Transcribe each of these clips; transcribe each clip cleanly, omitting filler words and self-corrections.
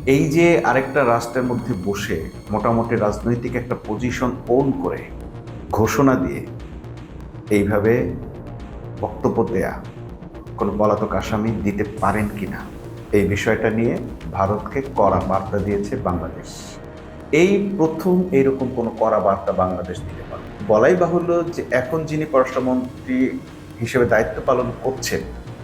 এই যে আরেকটা রাষ্ট্রের মধ্যে বসে মোটামুটি রাজনৈতিক একটা পজিশন ওন করে ঘোষণা দিয়ে এইভাবে বক্তব্য দেয়া কোনো পলাতক আসামি দিতে পারেন কিনা, এই বিষয়টা নিয়ে ভারতকে কড়া বার্তা দিয়েছে বাংলাদেশ। এই প্রথম এইরকম কোনো কড়া বার্তা বাংলাদেশ দিতে পারে। বলাই বাহুল্য যে এখন যিনি পররাষ্ট্রমন্ত্রী হিসেবে দায়িত্ব পালন করছেন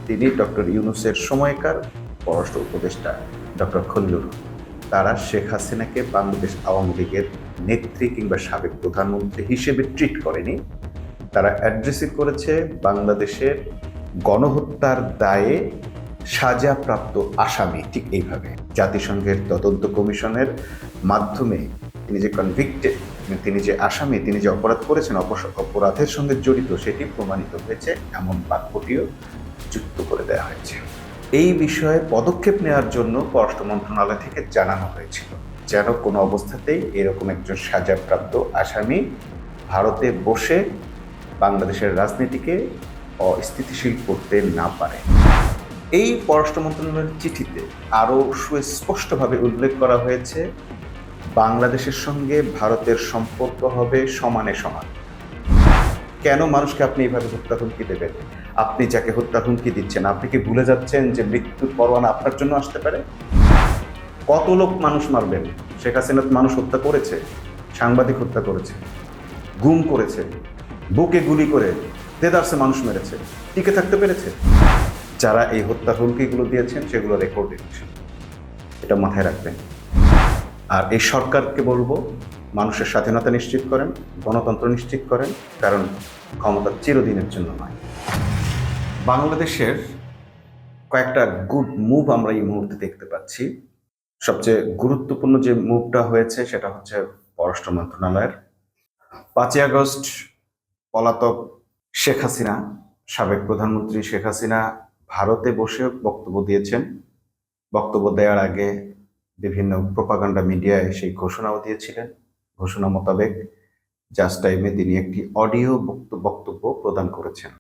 তিনি ডক্টর ইউনূসের সময়কার পররাষ্ট্র উপদেষ্টা ডক্টর খলিলুর রহমান। তারা শেখ হাসিনাকে বাংলাদেশ আওয়ামী লীগের নেত্রী কিংবা সাবেক প্রধানমন্ত্রী হিসেবে ট্রিট করেনি, তারা অ্যাড্রেসই করেছে বাংলাদেশের গণহত্যার দায়ে সাজাপ্রাপ্ত আসামি। ঠিক এইভাবে জাতিসংঘের তদন্ত কমিশনের মাধ্যমে তিনি যে কনভিক্টেড, তিনি যে আসামি, তিনি যে অপরাধ করেছেন, অপরাধের সঙ্গে জড়িত সেটি প্রমাণিত হয়েছে, এমন বাক্যটিও যুক্ত করে দেওয়া হয়েছে। এই বিষয়ে পদক্ষেপ নেওয়ার জন্য পররাষ্ট্র মন্ত্রণালয় থেকে জানানো হয়েছিল যেন কোনো অবস্থাতেই এরকম একজন সাজাপ্রাপ্ত আসামি ভারতে বসে বাংলাদেশের রাজনীতিকে অস্থিতিশীল করতে না পারে। এই পররাষ্ট্র মন্ত্রণালয়ের চিঠিতে আরও সুস্পষ্টভাবে উল্লেখ করা হয়েছে বাংলাদেশের সঙ্গে ভারতের সম্পর্ক হবে সমানে সমান। কেন মানুষকে আপনি এইভাবে হত্যা হুমকি দেবেন? আপনি যাকে হত্যা হুমকি দিচ্ছেন, আপনি কি ভুলে যাচ্ছেন যে মৃত্যুর পরোয়ানা আপনার জন্য আসতে পারে? কত লোক মানুষ মারবেন? শেখ হাসিনা মানুষ হত্যা করেছে, সাংবাদিক হত্যা করেছে, গুম করেছে, বুকে গুলি করে দেদারসে মানুষ মেরেছে, টিকে থাকতে পেরেছে? যারা এই হত্যার হুমকিগুলো দিয়েছেন সেগুলো রেকর্ডে এটা মাথায় রাখবেন। আর এই সরকারকে বলবো, মানুষের স্বাধীনতা নিশ্চিত করেন, গণতন্ত্র নিশ্চিত করেন, কারণ ক্ষমতা চিরদিনের জন্য নয়। বাংলাদেশের কয়েকটা গুড মুভ আমরা এই মুহূর্তে দেখতে পাচ্ছি। সবচেয়ে গুরুত্বপূর্ণ যে মুভটা হয়েছে সেটা হচ্ছে পররাষ্ট্র মন্ত্রণালয়ের 5ই আগস্ট পলাতক শেখ হাসিনা, সাবেক প্রধানমন্ত্রী শেখ হাসিনা ভারতে বসে বক্তব্য দিয়েছেন। বক্তব্য দেওয়ার আগে বিভিন্ন প্রোপাগান্ডা মিডিয়ায় সেই ঘোষণাও দিয়েছিলেন। ঘোষণা মোতাবেক জাস্ট টাইমে তিনি একটি অডিও বক্তব্য প্রদান করেছেন।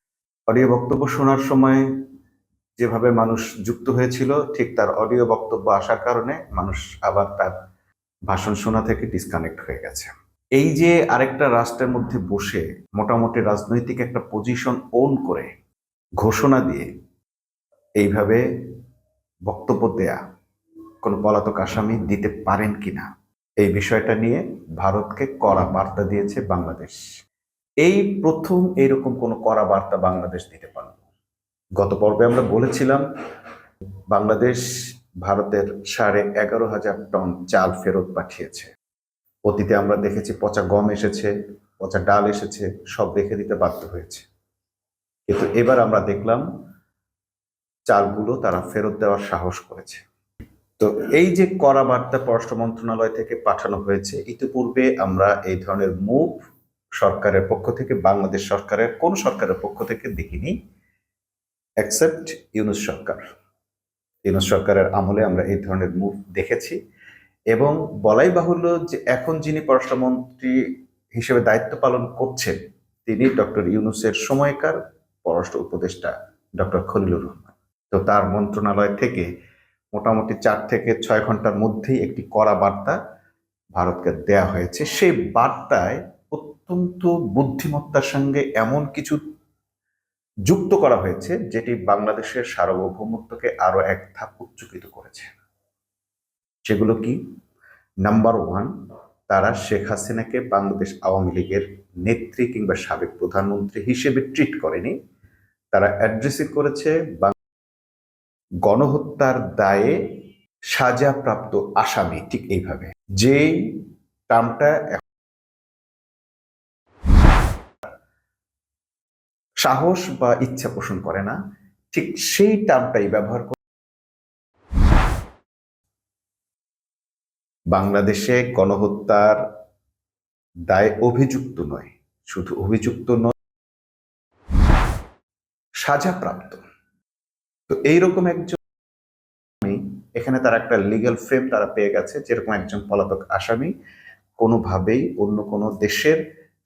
অডিও বক্তব্য শোনার সময় যেভাবে মানুষ যুক্ত হয়েছিল, ঠিক তার অডিও বক্তব্য আসার কারণে মানুষ আবার তার ভাষণ শোনা থেকে ডিসকানেক্ট হয়ে গেছে। এই যে আরেকটা রাষ্ট্রের মধ্যে বসে মোটামুটি রাজনৈতিক একটা পজিশন ওন করে ঘোষণা দিয়ে এইভাবে বক্তব্য দেয়া কোনো পলাতক আসামি দিতে পারেন কিনা, এই বিষয়টা নিয়ে ভারতকে কড়া বার্তা দিয়েছে বাংলাদেশ। এই প্রথম এইরকম কোনো কড়া বার্তা বাংলাদেশ দিতে পারল। গত পর্বে আমরা বলেছিলাম বাংলাদেশ ভারতের 11,500 টন চাল ফেরত পাঠিয়েছে। অতীতে আমরা দেখেছি পচা গম এসেছে, পচা ডাল এসেছে, সব রেখে দিতে বাধ্য হয়েছে। কিন্তু এবার আমরা দেখলাম চালগুলো তারা ফেরত দেওয়ার সাহস করেছে। তো এই যে কড়া বার্তা পররাষ্ট্র মন্ত্রণালয় থেকে পাঠানো হয়েছে, ইতিপূর্বে আমরা এই ধরনের মুভ সরকারের পক্ষ থেকে, বাংলাদেশ সরকারের কোন সরকারের পক্ষ থেকে দেখিনি, এক্সেপ্ট ইউনূস সরকার। ইউনূস সরকারের আমলে আমরা এই ধরনের মুভ দেখেছি। এবং বলাই বাহুল্য যে এখন যিনি পররাষ্ট্রমন্ত্রী হিসেবে দায়িত্ব পালন করছেন তিনি ডক্টর ইউনূসের সময়কার পররাষ্ট্র উপদেষ্টা ডক্টর খলিলুর রহমান। তো তার মন্ত্রণালয় থেকে মোটামুটি 4 থেকে 6 ঘন্টার মধ্যেই একটি কড়া বার্তা ভারতকে দেয়া হয়েছে। সেই বার্তায় অত্যন্ত বুদ্ধিমত্তার সঙ্গে এমন কিছু যুক্ত করা হয়েছে যেটি বাংলাদেশের সার্বভৌমত্বকে আরো এক ধাপ উচ্চকিত করেছে। সেগুলো কি? নাম্বার 1, তারা শেখ হাসিনাকে বাংলাদেশ আওয়ামী লীগের নেত্রী কিংবা সাবেক প্রধানমন্ত্রী হিসেবে ট্রিট করেনি, তারা অ্যাড্রেসই করেছে গণহত্যার দায়ে সাজাপ্রাপ্ত আসামি। ঠিক এইভাবে যেই টার্মটা সাহস বা ইচ্ছা পোষণ করে না, ঠিক সেই টার্মটাই ব্যবহার করে বাংলাদেশে গণহত্যার দায়ে অভিযুক্ত নয়, শুধু অভিযুক্ত নয়, সাজাপ্রাপ্ত। তো এইরকম একজন, এখানে তারা একটা লিগ্যাল ফ্রেম তারা পেয়ে গেছে, যেরকম একজন পলাতক আসামি কোনোভাবেই অন্য কোনো দেশের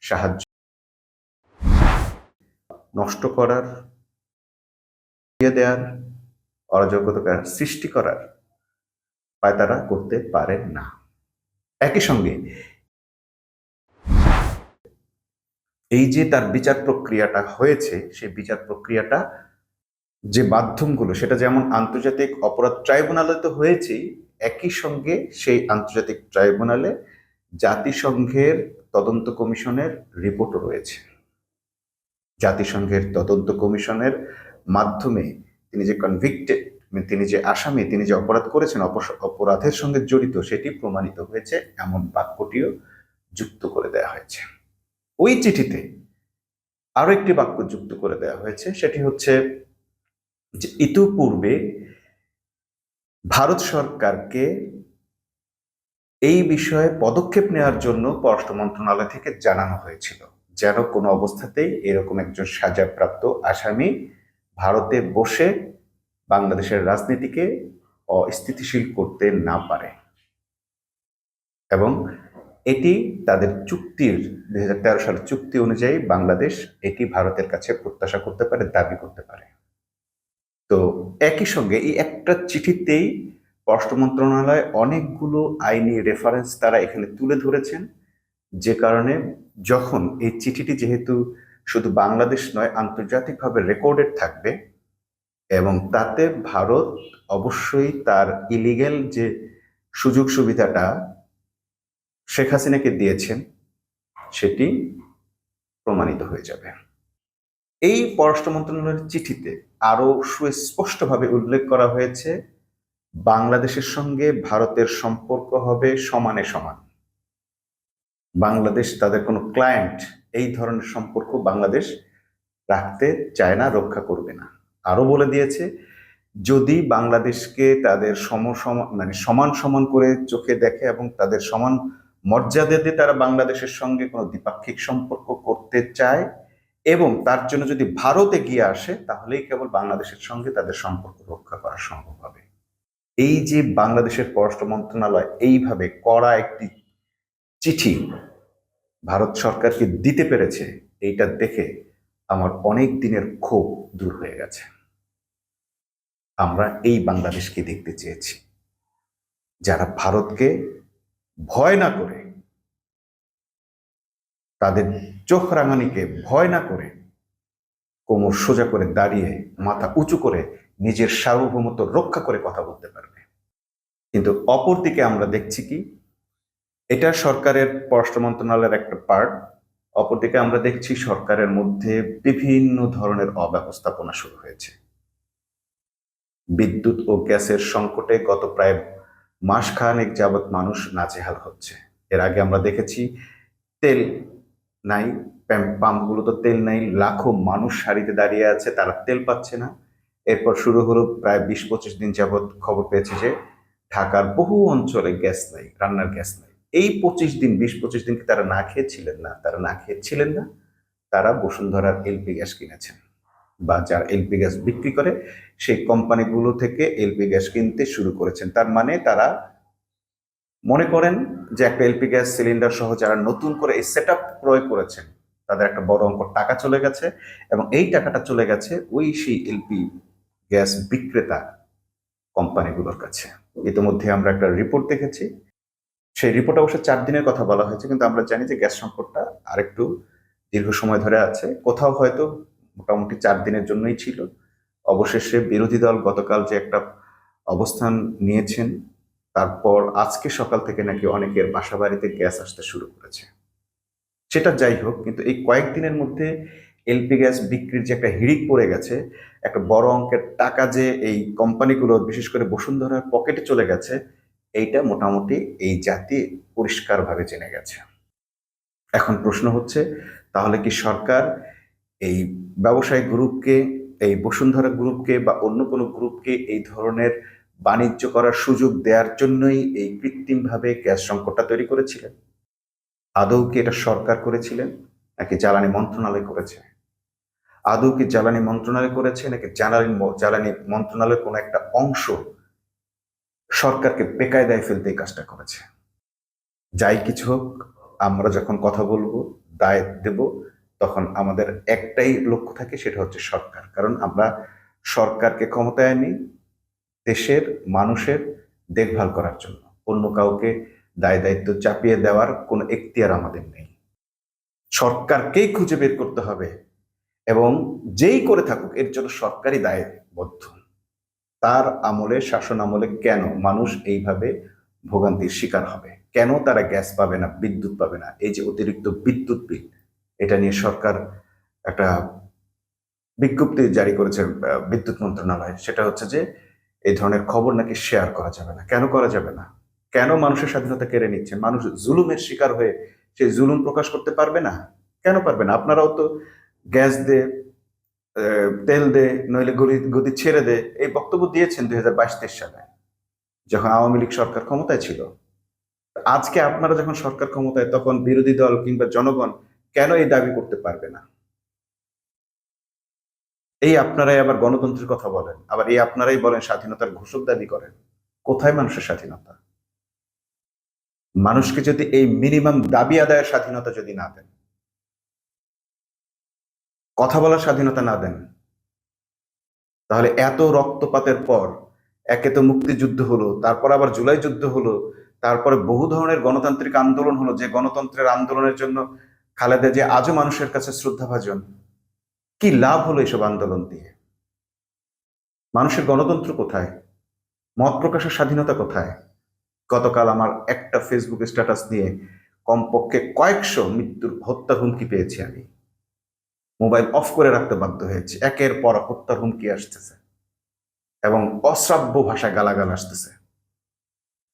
সাহায্য নষ্ট করার, দেওয়ার, অরাজকতার সৃষ্টি করার পায়তারা করতে পারেন না। একই সঙ্গে এই যে তার বিচার প্রক্রিয়াটা হয়েছে, সেই বিচার প্রক্রিয়াটা যে মাধ্যমগুলো, সেটা যেমন আন্তর্জাতিক অপরাধ ট্রাইব্যুনালে তো হয়েছেই, একই সঙ্গে সেই আন্তর্জাতিক ট্রাইব্যুনালে জাতিসংঘের তদন্ত কমিশনের রিপোর্টও রয়েছে। জাতিসংঘের তদন্ত কমিশনের মাধ্যমে তিনি যে কনভিক্টেড, তিনি যে আসামি, তিনি যে অপরাধ করেছেন, অপরাধের সঙ্গে জড়িত, সেটি প্রমাণিত হয়েছে, এমন বাক্যটিও যুক্ত করে দেওয়া হয়েছে। ওই চিঠিতে আরো একটি বাক্য যুক্ত করে দেওয়া হয়েছে, সেটি হচ্ছে যে ইতিপূর্বে ভারত সরকারকে এই বিষয়ে পদক্ষেপ নেওয়ার জন্য পররাষ্ট্র মন্ত্রণালয় থেকে জানানো হয়েছিল, যেন কোনো অবস্থাতেই এরকম একজন সাজাপ্রাপ্ত আসামি ভারতে বসে বাংলাদেশের রাজনীতিকে অস্থিতিশীল করতে না পারে। এবং এটি তাদের চুক্তির 2013 সালের চুক্তি অনুযায়ী বাংলাদেশ এটি ভারতের কাছে প্রত্যাশা করতে পারে, দাবি করতে পারে। তো একই সঙ্গে এই একটা চিঠিতেই পররাষ্ট্র মন্ত্রণালয় অনেকগুলো আইনি রেফারেন্স তারা এখানে তুলে ধরেছেন, যে কারণে যখন এই চিঠিটি যেহেতু শুধু বাংলাদেশ নয় আন্তর্জাতিকভাবে রেকর্ডেড থাকবে, এবং তাতে ভারত অবশ্যই তার ইলিগ্যাল যে সুযোগ সুবিধাটা শেখ হাসিনাকে দিয়েছেন সেটি প্রমাণিত হয়ে যাবে। এই পররাষ্ট্র মন্ত্রণালয়ের চিঠিতে আরো সুস্পষ্টভাবে উল্লেখ করা হয়েছে, বাংলাদেশের সঙ্গে ভারতের সম্পর্ক হবে সমানে সমান। বাংলাদেশ তাদের কোনো ক্লায়েন্ট এই ধরনের সম্পর্ক বাংলাদেশ রাখতে চায় না, রক্ষা করবে না। আরো বলে দিয়েছে, যদি বাংলাদেশকে তাদের সমান সমান করে চোখে দেখে এবং তাদের সমান মর্যাদাতে তারা বাংলাদেশের সঙ্গে কোনো দ্বিপাক্ষিক সম্পর্ক করতে চায় এবং তার জন্য যদি ভারত এগিয়ে আসে, তাহলেই কেবল বাংলাদেশের সঙ্গে তাদের সম্পর্ক রক্ষা করা সম্ভব হবে। এই যে বাংলাদেশের পররাষ্ট্র মন্ত্রণালয় এইভাবে কড়া একটি চিঠি ভারত সরকারকে দিতে পেরেছে, এইটা দেখে আমার অনেক দিনের ক্ষোভ দূর হয়ে গেছে। আমরা এই বাংলাদেশকে দেখতে চেয়েছি, যারা ভারতকে ভয় না করে, তাদের চোখ রাঙানিকে ভয় না করে, কোমর সোজা করে দাঁড়িয়ে মাথা উঁচু করে নিজের সার্বভৌমত্ব রক্ষা করে কথা বলতে পারবে। কিন্তু অপরদিকে আমরা দেখছি কি, এটা সরকারের পররাষ্ট্র মন্ত্রণালয়ের একটা পার্ট, অপরদিকে আমরা দেখছি সরকারের মধ্যে বিভিন্ন ধরনের অব্যবস্থাপনা শুরু হয়েছে। বিদ্যুৎ ও গ্যাসের সংকটে গত প্রায় মাসখানেক যাবৎ মানুষ নাজেহাল হচ্ছে। এর আগে আমরা দেখেছি তেল নাই, পাম্পগুলো তো তেল নাই, লাখো মানুষ সারিতে দাঁড়িয়ে আছে, তারা তেল পাচ্ছে না। এরপর শুরু হলো প্রায় 20-25 দিন যাবৎ খবর পেয়েছি যে ঢাকার বহু অঞ্চলে গ্যাস নাই, রান্নার গ্যাস নাই। এই 20-25 দিন তারা না খেয়েছিলেন না, তারা বসুন্ধরার এলপি গ্যাস কিনেছেন, বা যারা এলপি গ্যাস বিক্রি করে সেই কোম্পানিগুলো থেকে এলপি গ্যাস কিনতে শুরু করেছেন। তার মানে তারা মনে করেন যে একটা এলপি গ্যাস সিলিন্ডার সহ যারা নতুন করে এই সেট আপ ক্রয় করেছেন, তাদের একটা বড় অঙ্ক টাকা চলে গেছে, এবং এই টাকাটা চলে গেছে ওই সেই এলপি গ্যাস বিক্রেতা কোম্পানিগুলোর কাছে। ইতিমধ্যে আমরা একটা রিপোর্ট দেখেছি, সেই রিপোর্ট অবশ্য 4 দিনের কথা বলা হয়েছে, কিন্তু আমরা জানি যে গ্যাস সংকটটা আরেকটু দীর্ঘ সময় ধরে আছে, কোথাও হয়তো মোটামুটি 4 দিনের জন্যই ছিল। অবশেষে বিরোধী দল গতকাল যে একটা অবস্থান নিয়েছেন, তারপর আজকে সকাল থেকে নাকি অনেকের বাসা বাড়িতে গ্যাস আসতে শুরু করেছে। সেটা যাই হোক, কিন্তু এই কয়েকদিনের মধ্যে এলপি গ্যাস বিক্রির যে একটা হিড়িক পড়ে গেছে, একটা বড় অঙ্কের টাকা যে এই কোম্পানিগুলো বিশেষ করে বসুন্ধরার পকেটে চলে গেছে, এইটা মোটামুটি এই জাতি পরিষ্কারভাবে জেনে গেছে। এখন প্রশ্ন হচ্ছে, তাহলে কি সরকার এই ব্যবসায়ী গ্রুপকে, এই বসুন্ধরা গ্রুপকে বা অন্য কোনো গ্রুপকে এই ধরনের বাণিজ্য করার সুযোগ দেওয়ার জন্যই এই কৃত্রিমভাবে গ্যাস সংকটটা তৈরি করেছিলেন? আদৌ কি এটা সরকার করেছিলেন নাকি জ্বালানি মন্ত্রণালয় করেছে? আদৌ কি জ্বালানি মন্ত্রণালয় করেছে নাকি জ্বালানি মন্ত্রণালয়ের কোনো একটা অংশ সরকারকে বেকায়দায় ফেলতে এই কাজটা করেছে? যাই কিছু হোক, আমরা যখন কথা বলবো, দায় দেব, তখন আমাদের একটাই লক্ষ্য থাকে, সেটা হচ্ছে সরকার। কারণ আমরা সরকারকে ক্ষমতায় আনি দেশের মানুষের দেখভাল করার জন্য। অন্য কাউকে দায় দায়িত্ব চাপিয়ে দেওয়ার কোনো এখতিয়ার আমাদের নেই। সরকারকেই খুঁজে বের করতে হবে এবং যেই করে থাকুক এর জন্য সরকারই দায়বদ্ধ। তার আমলে, শাসন আমলে কেন মানুষ এইভাবে ভোগান্তির শিকার হবে? কেন তারা গ্যাস পাবে না, বিদ্যুৎ পাবে না? এই যে অতিরিক্ত বিদ্যুৎ বিল, এটা নিয়ে সরকার একটা বিজ্ঞপ্তি জারি করেছে বিদ্যুৎ মন্ত্রণালয়। সেটা হচ্ছে যে এই ধরনের খবর নাকি শেয়ার করা যাবে না। কেন করা যাবে না? কেন মানুষের স্বাধীনতা কেড়ে নিচ্ছে? মানুষ জুলুমের শিকার হয়ে সেই জুলুম প্রকাশ করতে পারবে না? কেন পারবে না? আপনারাও তো গ্যাস দে, তেল দে, নইলে গদি ছেড়ে দে, এই বক্তব্য দিয়েছেন 2022-23 সালে, যখন আওয়ামী লীগ সরকার ক্ষমতায় ছিল। আজকে আপনারা যখন সরকার ক্ষমতায়, তখন বিরোধী দল কিংবা জনগণ কেন এই দাবি করতে পারবে না? এই আপনারাই আবার গণতন্ত্রের কথা বলেন, আবার এই আপনারাই বলেন স্বাধীনতার ঘোষক দাবি করেন। কোথায় মানুষের স্বাধীনতা? মানুষকে যদি এই মিনিমাম দাবি আদায়ের স্বাধীনতা যদি না দেন, কথা বলার স্বাধীনতা না দেন, তাহলে এত রক্তপাতের পর, একে তো মুক্তিযুদ্ধ হলো, তারপর আবার জুলাই যুদ্ধ হলো, তারপরে বহু ধরনের গণতান্ত্রিক আন্দোলন হলো, যে গণতন্ত্রের আন্দোলনের জন্য খালেদা যে আজও মানুষের কাছে শ্রদ্ধাভাজন। কি লাভ হলো এসব আন্দোলন দিয়ে? মানুষের গণতন্ত্র কোথায়? মত প্রকাশের স্বাধীনতা কোথায়? গতকাল আমার একটা ফেসবুক স্ট্যাটাস নিয়ে কমপক্ষে কয়েকশো হত্যার হুমকি পেয়েছি আমি। মোবাইল অফ করে রাখতে বাধ্য হয়েছি। একের পর হত্যার হুমকি আসতেছে এবং অশ্রাব্য ভাষায় গালাগাল আসতেছে।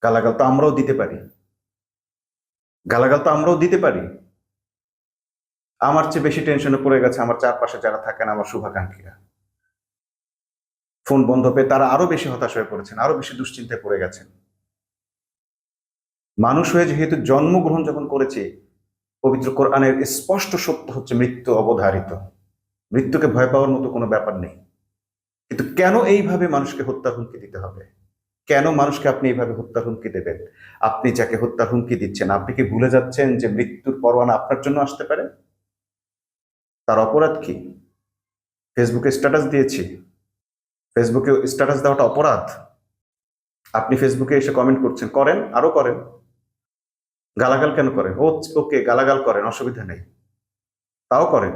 গালাগাল তো আমরাও দিতে পারি, গালাগাল তো আমরাও দিতে পারি। আমার চেয়ে বেশি টেনশনে পড়ে গেছে আমার চারপাশে যারা থাকেন, আমার শুভাকাঙ্ক্ষীরা। ফোন বন্ধ পেয়ে তারা আরো বেশি হতাশ হয়ে পড়েছেন, আরো বেশি দুশ্চিন্তায় পড়ে গেছেন। মানুষ হয়ে যেহেতু জন্মগ্রহণ যখন করেছে, পবিত্র কোরআনের স্পষ্ট সত্য হচ্ছে মৃত্যু অবধারিত। মৃত্যুকে ভয় পাওয়ার মতো কোনো ব্যাপার নেই। কিন্তু কেন এইভাবে মানুষকে হত্যার হুমকি দিতে হবে? কেন মানুষকে আপনি এইভাবে হত্যার হুমকি দেবেন? আপনি যাকে হত্যার হুমকি দিচ্ছেন, আপনি কি ভুলে যাচ্ছেন যে মৃত্যুর পরোয়ানা আপনার জন্য আসতে পারে? তার অপরাধ কি? ফেসবুকে স্ট্যাটাস দিয়েছি, ফেসবুকে স্ট্যাটাস দেওয়াটা অপরাধ? আপনি ফেসবুকে এসে কমেন্ট করছেন, করেন, আরো করেন। গালাগাল কেন করেন? ওকে, গালাগাল করেন, অসুবিধা নেই, তাও করেন,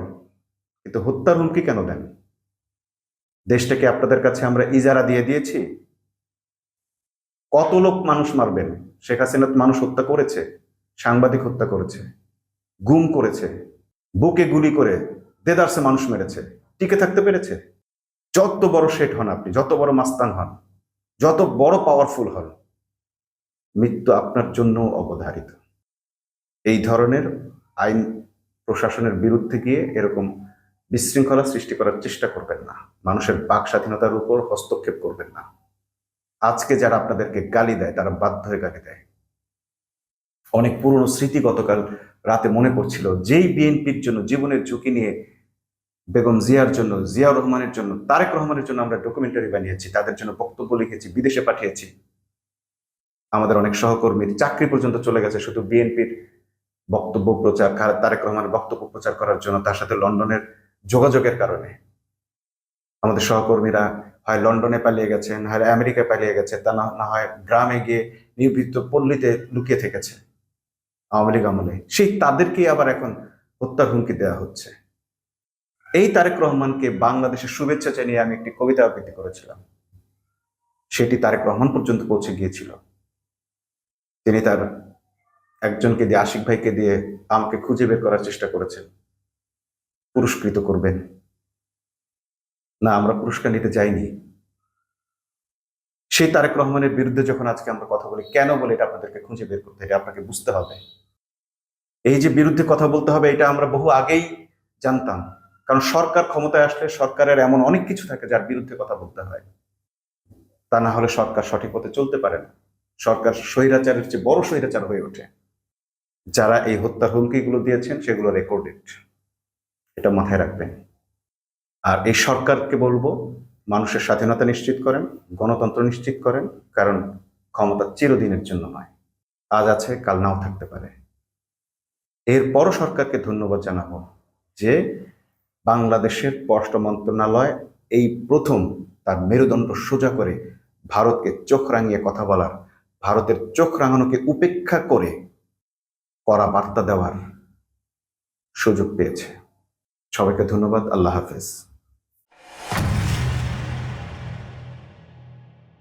কিন্তু হত্যার হুমকি কেন দেন? দেশটাকে আপনাদের কাছে আমরা ইজারা দিয়ে দিয়েছি? কত লোক মানুষ মারবেন? শেখ হাসিনা মানুষ হত্যা করেছে, সাংবাদিক হত্যা করেছে, গুম করেছে, বুকে গুলি করে দেদারসে মানুষ মেরেছে, টিকে থাকতে পেরেছে? যত বড় শেঠ হন আপনি, যত বড় মাস্তান হন, যত বড় পাওয়ারফুল হন, মৃত্যু আপনার জন্য অবধারিত। এই ধরনের আইন প্রশাসনের বিরুদ্ধে গিয়ে এরকম বিশৃঙ্খলা সৃষ্টি করার চেষ্টা করবেন না। মানুষের বাক স্বাধীনতার উপর হস্তক্ষেপ করবেন না। আজকে যারা আপনাদেরকে গালি দেয়, তারা বাধ্য হয়ে গালি দেয়। অনেক পুরনো স্মৃতি গতকাল রাতে মনে পড়ছিল, যেই বিএনপির জন্য জীবনের ঝুঁকি নিয়ে বেগম জিয়ার জন্য, জিয়াউর রহমানের জন্য, তারেক রহমানের জন্য আমরা ডকুমেন্টারি বানিয়েছি, তাদের জন্য বক্তব্য লিখেছি, বিদেশে পাঠিয়েছি। আমাদের অনেক সহকর্মীর চাকরি পর্যন্ত চলে গেছে শুধু বিএনপির বক্তব্য প্রচার, তারেক রহমানের বক্তব্য প্রচার করার জন্য, তার সাথে লন্ডনের যোগাযোগের কারণে। আমাদের সহকর্মীরা হয় লন্ডনে পালিয়ে গেছেন, হয় আমেরিকায় পালিয়ে গেছে, তা না হয় গ্রামে গিয়ে নির্বৃত্ত পল্লীতে লুকিয়ে থেকেছে আওয়ামী লীগ আমলে। সেই তাদেরকেই আবার এখন হত্যার হুমকি দেওয়া হচ্ছে। এই তারেক রহমানকে বাংলাদেশের শুভেচ্ছা জানিয়ে আমি একটি কবিতা আবৃত্তি করেছিলাম। সেটি তারেক রহমান পর্যন্ত পৌঁছে গিয়েছিল। তিনি তার একজনকে দিয়ে, আশিক ভাইকে দিয়ে আমাকে খুঁজে বের করার চেষ্টা করেছেন, পুরস্কৃত করবেন। না, আমরা পুরস্কার নিতে যাইনি। সেই তারেক রহমানের বিরুদ্ধে যখন আজকে আমরা কথা বলি, কেন বলে এটা আপনাদেরকে খুঁজে বের করতে হবে, আপনাকে বুঝতে হবে। এই যে বিরুদ্ধে কথা বলতে হবে, এটা আমরা বহু আগেই জানতাম। কারণ সরকার ক্ষমতায় আসলে সরকারের এমন অনেক কিছু থাকে যার বিরুদ্ধে কথা বলতে হয়। তা না হলে সরকার সঠিক পথে চলতে পারে না। সরকার স্বৈরাচারের চেয়ে বড় স্বৈরাচার হয়ে ওঠে। যারা এই হত্যার হুমকিগুলো দিয়েছেন সেগুলো রেকর্ডেড, এটা মাথায় রাখবেন। আর এই সরকারকে বলবো, মানুষের স্বাধীনতা নিশ্চিত করেন, গণতন্ত্র নিশ্চিত করেন, কারণ ক্ষমতা চিরদিনের জন্য নয়। আজ আছে, কাল নাও থাকতে পারে। এরপরও সরকারকে ধন্যবাদ জানাবো যে বাংলাদেশের পররাষ্ট্র মন্ত্রণালয় এই প্রথম তার মেরুদণ্ড সোজা করে ভারতকে চোখ রাঙিয়ে কথা বলার ভারতের চোখ রাঙানোকে উপেক্ষা করে কড়া বার্তা দেওয়ার সুযোগ পেয়েছে। সবাইকে ধন্যবাদ। আল্লাহ হাফেজ।